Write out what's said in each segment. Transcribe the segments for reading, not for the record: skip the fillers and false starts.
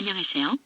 안녕하세요.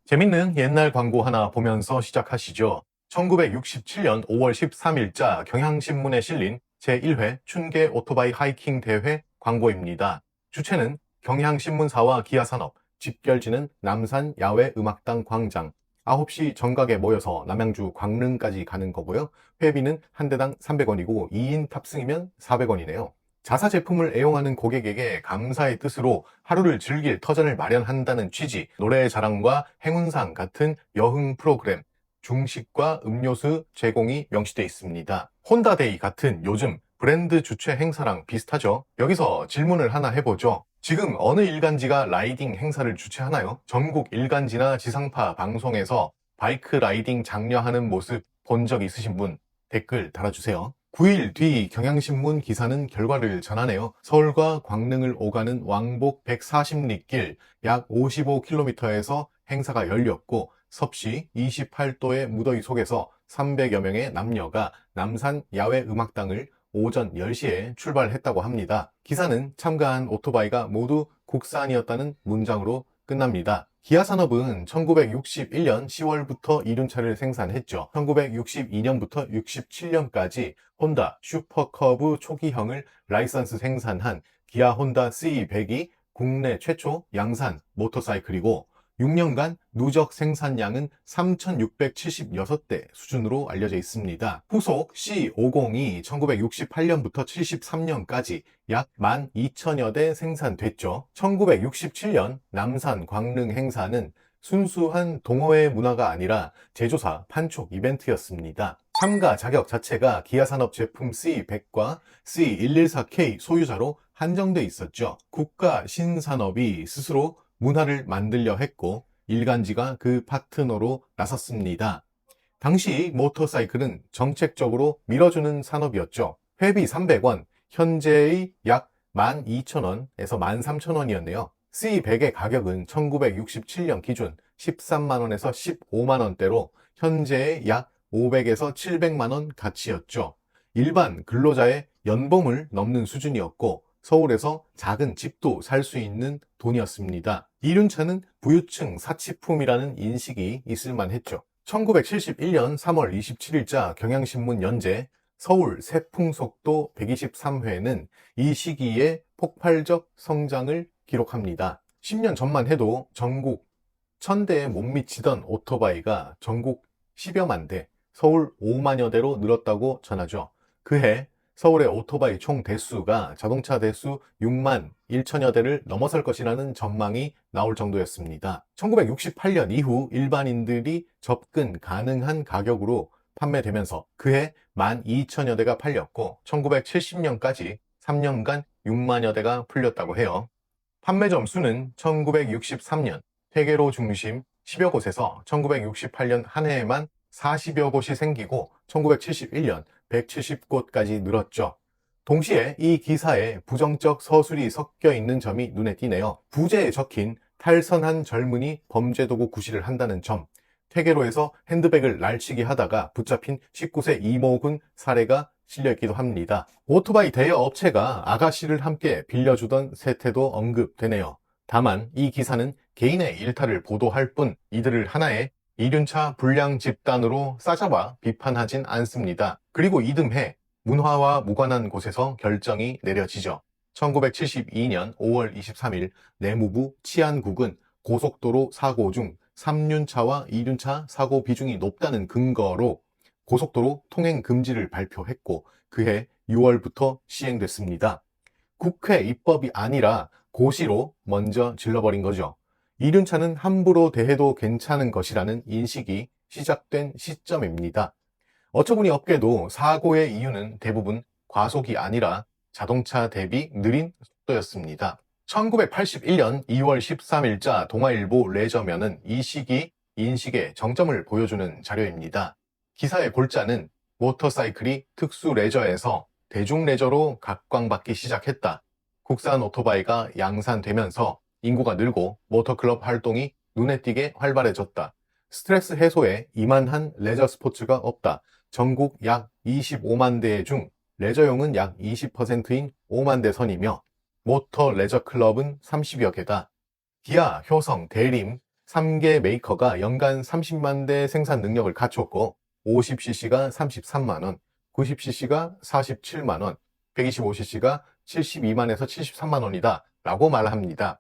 재밌는 옛날 광고 하나 보면서 시작하시죠. 1967년 5월 13일자 경향신문에 실린 제1회 춘계 오토바이 하이킹 대회 광고입니다. 주체는 경향신문사와 기아산업, 집결지는 남산 야외음악당 광장, 9시 정각에 모여서 남양주 광릉까지 가는 거고요. 회비는 한 대당 300원이고 2인 탑승이면 400원이네요. 자사 제품을 애용하는 고객에게 감사의 뜻으로 하루를 즐길 터전을 마련한다는 취지, 노래 자랑과 행운상 같은 여흥 프로그램, 중식과 음료수 제공이 명시되어 있습니다. 혼다데이 같은 요즘 브랜드 주최 행사랑 비슷하죠? 여기서 질문을 하나 해보죠. 지금 어느 일간지가 라이딩 행사를 주최하나요? 전국 일간지나 지상파 방송에서 바이크 라이딩 장려하는 모습 본 적 있으신 분 댓글 달아주세요. 9일 뒤 경향신문 기사는 결과를 전하네요. 서울과 광릉을 오가는 왕복 140리길 약 55km에서 행사가 열렸고 섭씨 28도의 무더위 속에서 300여 명의 남녀가 남산 야외음악당을 오전 10시에 출발했다고 합니다. 기사는 참가한 오토바이가 모두 국산이었다는 문장으로 끝납니다. 기아산업은 1961년 10월부터 이륜차를 생산했죠. 1962년부터 67년까지 혼다 슈퍼커브 초기형을 라이선스 생산한 기아 혼다 C100이 국내 최초 양산 모터사이클이고 6년간 누적 생산량은 3,676대 수준으로 알려져 있습니다. 후속 C50이 1968년부터 73년까지 약 12,000여 대 생산됐죠. 1967년 남산 광릉 행사는 순수한 동호회 문화가 아니라 제조사 판촉 이벤트였습니다. 참가 자격 자체가 기아산업 제품 C100과 C114K 소유자로 한정돼 있었죠. 국가 신산업이 스스로 문화를 만들려 했고 일간지가 그 파트너로 나섰습니다. 당시 모터사이클은 정책적으로 밀어주는 산업이었죠. 회비 300원, 현재의 약 12,000원에서 13,000원이었네요. C100의 가격은 1967년 기준 13만원에서 15만원대로 현재의 약 500에서 700만원 가치였죠. 일반 근로자의 연봉을 넘는 수준이었고 서울에서 작은 집도 살 수 있는 돈이었습니다. 이륜차는 부유층 사치품이라는 인식이 있을만 했죠. 1971년 3월 27일자 경향신문 연재 서울 세풍속도 123회는 이 시기에 폭발적 성장을 기록합니다. 10년 전만 해도 전국 1000대에 못 미치던 오토바이가 전국 10여만 대, 서울 5만여 대로 늘었다고 전하죠. 그해 서울의 오토바이 총 대수가 자동차 대수 6만 1천여 대를 넘어설 것이라는 전망이 나올 정도였습니다. 1968년 이후 일반인들이 접근 가능한 가격으로 판매되면서 그해 12,000여 대가 팔렸고 1970년까지 3년간 6만여 대가 풀렸다고 해요. 판매점 수는 1963년 퇴계로 중심 10여 곳에서 1968년 한 해에만 40여 곳이 생기고 1971년 170곳까지 늘었죠. 동시에 이 기사에 부정적 서술이 섞여 있는 점이 눈에 띄네요. 부제에 적힌 탈선한 젊은이 범죄도구 구실을 한다는 점, 퇴계로에서 핸드백을 날치기 하다가 붙잡힌 19세 이모군 사례가 실려있기도 합니다. 오토바이 대여 업체가 아가씨를 함께 빌려주던 세태도 언급되네요. 다만 이 기사는 개인의 일탈을 보도할 뿐 이들을 하나의 이륜차 불량 집단으로 싸잡아 비판하진 않습니다. 그리고 이듬해 문화와 무관한 곳에서 결정이 내려지죠. 1972년 5월 23일 내무부 치안국은 고속도로 사고 중 3륜차와 2륜차 사고 비중이 높다는 근거로 고속도로 통행 금지를 발표했고 그해 6월부터 시행됐습니다. 국회 입법이 아니라 고시로 먼저 질러버린 거죠. 이륜차는 함부로 대해도 괜찮은 것이라는 인식이 시작된 시점입니다. 어처구니 없게도 사고의 이유는 대부분 과속이 아니라 자동차 대비 느린 속도였습니다. 1981년 2월 13일자 동아일보 레저면은 이 시기 인식의 정점을 보여주는 자료입니다. 기사의 골자는 모터사이클이 특수 레저에서 대중 레저로 각광받기 시작했다. 국산 오토바이가 양산되면서 인구가 늘고 모터클럽 활동이 눈에 띄게 활발해졌다. 스트레스 해소에 이만한 레저 스포츠가 없다. 전국 약 25만 대 중 레저용은 약 20%인 5만 대 선이며 모터 레저 클럽은 30여 개다. 기아, 효성, 대림 3개 메이커가 연간 30만 대 생산 능력을 갖췄고 50cc가 33만원, 90cc가 47만원, 125cc가 72만에서 73만원이다 라고 말합니다.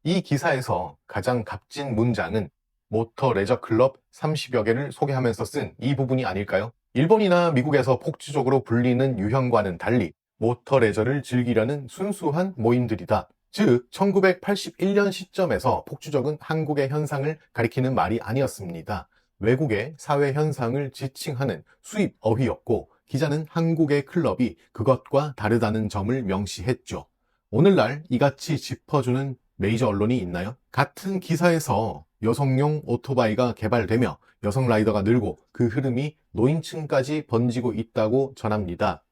이 기사에서 가장 값진 문장은 모터 레저 클럽 30여 개를 소개하면서 쓴 이 부분이 아닐까요? 일본이나 미국에서 폭주족으로 불리는 유형과는 달리 모터 레저를 즐기려는 순수한 모임들이다. 즉 1981년 시점에서 폭주족은 한국의 현상을 가리키는 말이 아니었습니다. 외국의 사회 현상을 지칭하는 수입 어휘였고 기자는 한국의 클럽이 그것과 다르다는 점을 명시했죠. 오늘날 이같이 짚어주는 메이저 언론이 있나요? 같은 기사에서 여성용 오토바이가 개발되며 여성 라이더가 늘고 그 흐름이 노인층까지 번지고 있다고 전합니다.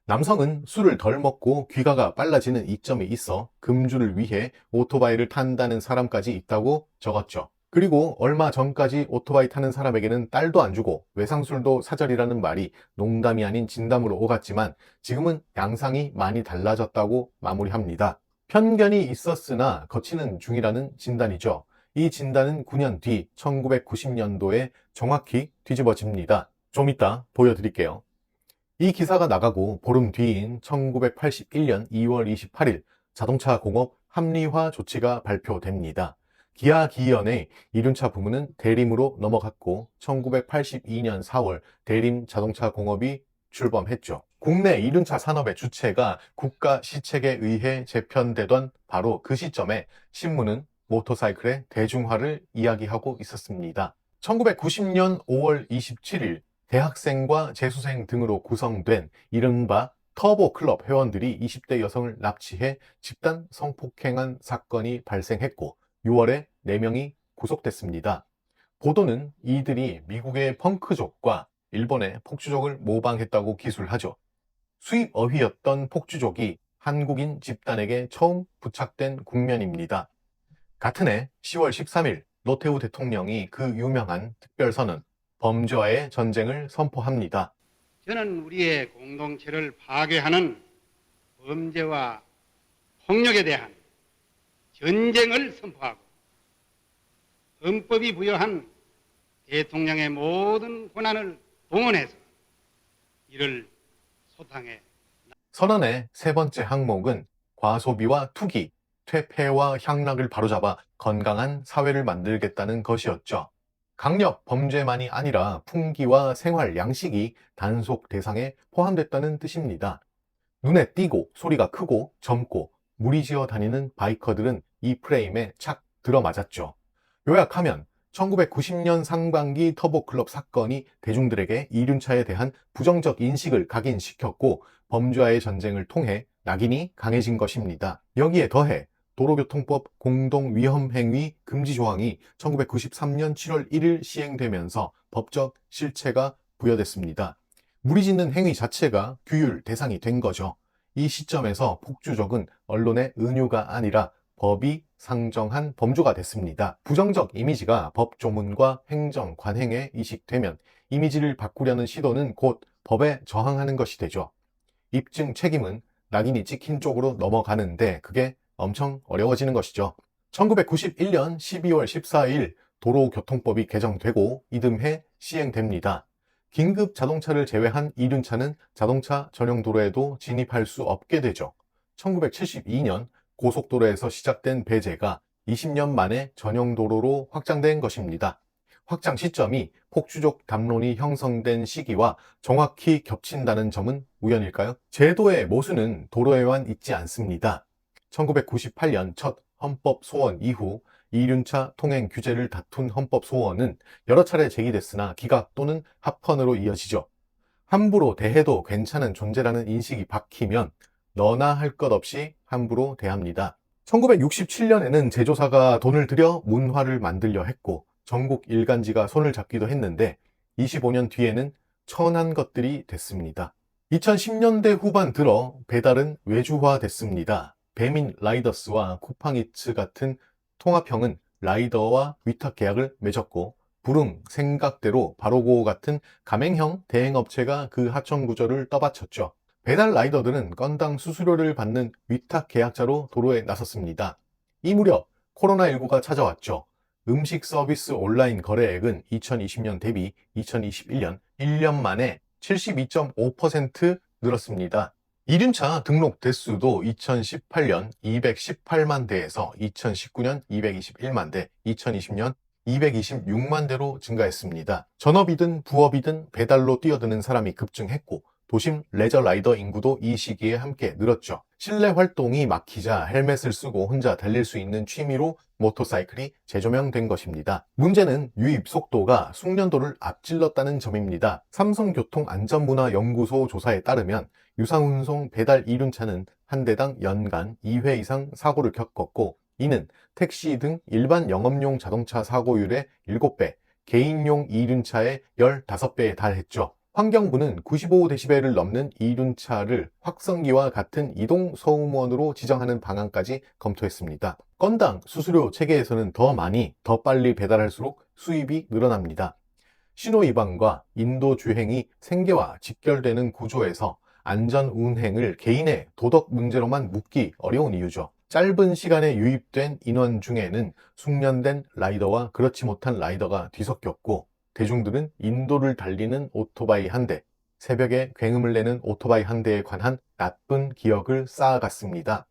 남성은 술을 덜 먹고 귀가가 빨라지는 이점이 있어 금주를 위해 오토바이를 탄다는 사람까지 있다고 적었죠. 그리고 얼마 전까지 오토바이 타는 사람에게는 딸도 안 주고 외상술도 사절이라는 말이 농담이 아닌 진담으로 오갔지만 지금은 양상이 많이 달라졌다고 마무리합니다. 편견이 있었으나 거치는 중이라는 진단이죠. 이 진단은 9년 뒤 1990년도에 정확히 뒤집어집니다. 좀 이따 보여드릴게요. 이 기사가 나가고 보름 뒤인 1981년 2월 28일 자동차 공업 합리화 조치가 발표됩니다. 기아 기현의 이륜차 부문은 대림으로 넘어갔고 1982년 4월 대림 자동차 공업이 출범했죠. 국내 이륜차 산업의 주체가 국가 시책에 의해 재편되던 바로 그 시점에 신문은 모터사이클의 대중화를 이야기하고 있었습니다. 1990년 5월 27일 대학생과 재수생 등으로 구성된 이른바 터보 클럽 회원들이 20대 여성을 납치해 집단 성폭행한 사건이 발생했고 6월에 4명이 구속됐습니다. 보도는 이들이 미국의 펑크족과 일본의 폭주족을 모방했다고 기술하죠. 수입 어휘였던 폭주족이 한국인 집단에게 처음 부착된 국면입니다. 같은 해 10월 13일 노태우 대통령이 그 유명한 특별선언 범죄와의 전쟁을 선포합니다. 저는 우리의 공동체를 파괴하는 범죄와 폭력에 대한 전쟁을 선포하고 헌법이 부여한 대통령의 모든 권한을 동원해서 이를 소탕해. 선언의 세 번째 항목은 과소비와 투기, 퇴폐와 향락을 바로잡아 건강한 사회를 만들겠다는 것이었죠. 강력 범죄만이 아니라 풍기와 생활 양식이 단속 대상에 포함됐다는 뜻입니다. 눈에 띄고 소리가 크고 젊고 무리지어 다니는 바이커들은 이 프레임에 착 들어맞았죠. 요약하면 1990년 상반기 터보클럽 사건이 대중들에게 이륜차에 대한 부정적 인식을 각인시켰고 범죄와의 전쟁을 통해 낙인이 강해진 것입니다. 여기에 더해 도로교통법 공동위험행위 금지 조항이 1993년 7월 1일 시행되면서 법적 실체가 부여됐습니다. 무리짓는 행위 자체가 규율 대상이 된 거죠. 이 시점에서 폭주족은 언론의 은유가 아니라 법이 상정한 범주가 됐습니다. 부정적 이미지가 법 조문과 행정 관행에 이식되면 이미지를 바꾸려는 시도는 곧 법에 저항하는 것이 되죠. 입증 책임은 낙인이 찍힌 쪽으로 넘어가는데 그게 엄청 어려워지는 것이죠. 1991년 12월 14일 도로교통법이 개정되고 이듬해 시행됩니다. 긴급 자동차를 제외한 이륜차는 자동차 전용 도로에도 진입할 수 없게 되죠. 1972년 고속도로에서 시작된 배제가 20년 만에 전용 도로로 확장된 것입니다. 확장 시점이 폭주족 담론이 형성된 시기와 정확히 겹친다는 점은 우연일까요? 제도의 모순은 도로에만 있지 않습니다. 1998년 첫 헌법 소원 이후 이륜차 통행 규제를 다툰 헌법 소원은 여러 차례 제기됐으나 기각 또는 합헌으로 이어지죠. 함부로 대해도 괜찮은 존재라는 인식이 박히면 너나 할 것 없이 함부로 대합니다. 1967년에는 제조사가 돈을 들여 문화를 만들려 했고 전국 일간지가 손을 잡기도 했는데 25년 뒤에는 천한 것들이 됐습니다. 2010년대 후반 들어 배달은 외주화됐습니다. 배민 라이더스와 쿠팡이츠 같은 통합형은 라이더와 위탁 계약을 맺었고 부릉, 생각대로, 바로고 같은 가맹형 대행업체가 그 하청 구조를 떠받쳤죠. 배달 라이더들은 건당 수수료를 받는 위탁 계약자로 도로에 나섰습니다. 이 무렵 코로나19가 찾아왔죠. 음식 서비스 온라인 거래액은 2020년 대비 2021년 1년 만에 72.5% 늘었습니다. 이륜차 등록 대수도 2018년 218만 대에서 2019년 221만 대, 2020년 226만 대로 증가했습니다. 전업이든 부업이든 배달로 뛰어드는 사람이 급증했고 도심 레저 라이더 인구도 이 시기에 함께 늘었죠. 실내 활동이 막히자 헬멧을 쓰고 혼자 달릴 수 있는 취미로 모터사이클이 재조명된 것입니다. 문제는 유입 속도가 숙련도를 앞질렀다는 점입니다. 삼성교통안전문화연구소 조사에 따르면 유상운송 배달 이륜차는 한 대당 연간 2회 이상 사고를 겪었고, 이는 택시 등 일반 영업용 자동차 사고율의 7배, 개인용 이륜차의 15배에 달했죠. 환경부는 95dB를 넘는 이륜차를 확성기와 같은 이동 소음원으로 지정하는 방안까지 검토했습니다. 건당 수수료 체계에서는 더 많이, 더 빨리 배달할수록 수입이 늘어납니다. 신호 위반과 인도 주행이 생계와 직결되는 구조에서 안전 운행을 개인의 도덕 문제로만 묻기 어려운 이유죠. 짧은 시간에 유입된 인원 중에는 숙련된 라이더와 그렇지 못한 라이더가 뒤섞였고, 대중들은 인도를 달리는 오토바이 한 대, 새벽에 굉음을 내는 오토바이 한 대에 관한 나쁜 기억을 쌓아갔습니다.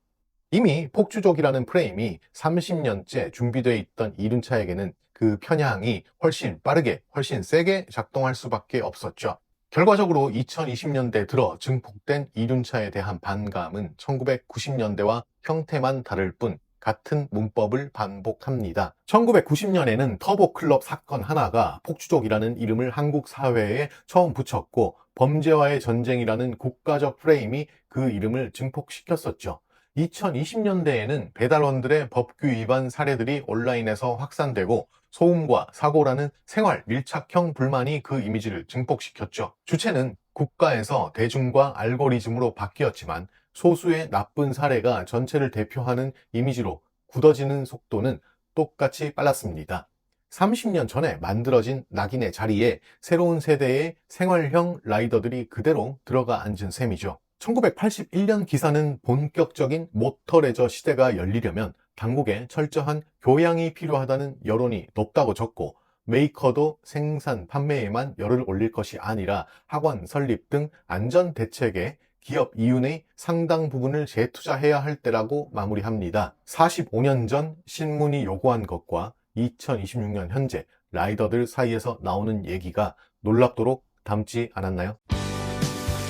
이미 폭주족이라는 프레임이 30년째 준비되어 있던 이륜차에게는 그 편향이 훨씬 빠르게, 훨씬 세게 작동할 수밖에 없었죠. 결과적으로 2020년대 들어 증폭된 이륜차에 대한 반감은 1990년대와 형태만 다를 뿐 같은 문법을 반복합니다. 1990년에는 터보클럽 사건 하나가 폭주족이라는 이름을 한국 사회에 처음 붙였고, 범죄와의 전쟁이라는 국가적 프레임이 그 이름을 증폭시켰었죠. 2020년대에는 배달원들의 법규 위반 사례들이 온라인에서 확산되고, 소음과 사고라는 생활 밀착형 불만이 그 이미지를 증폭시켰죠. 주체는 국가에서 대중과 알고리즘으로 바뀌었지만 소수의 나쁜 사례가 전체를 대표하는 이미지로 굳어지는 속도는 똑같이 빨랐습니다. 30년 전에 만들어진 낙인의 자리에 새로운 세대의 생활형 라이더들이 그대로 들어가 앉은 셈이죠. 1981년 기사는 본격적인 모터레저 시대가 열리려면 당국의 철저한 교양이 필요하다는 여론이 높다고 적고, 메이커도 생산, 판매에만 열을 올릴 것이 아니라 학원 설립 등 안전 대책에 기업 이윤의 상당 부분을 재투자해야 할 때라고 마무리합니다. 45년 전 신문이 요구한 것과 2026년 현재 라이더들 사이에서 나오는 얘기가 놀랍도록 닮지 않았나요?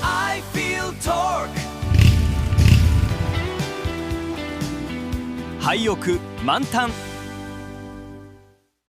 I feel torque. 廃屋満タン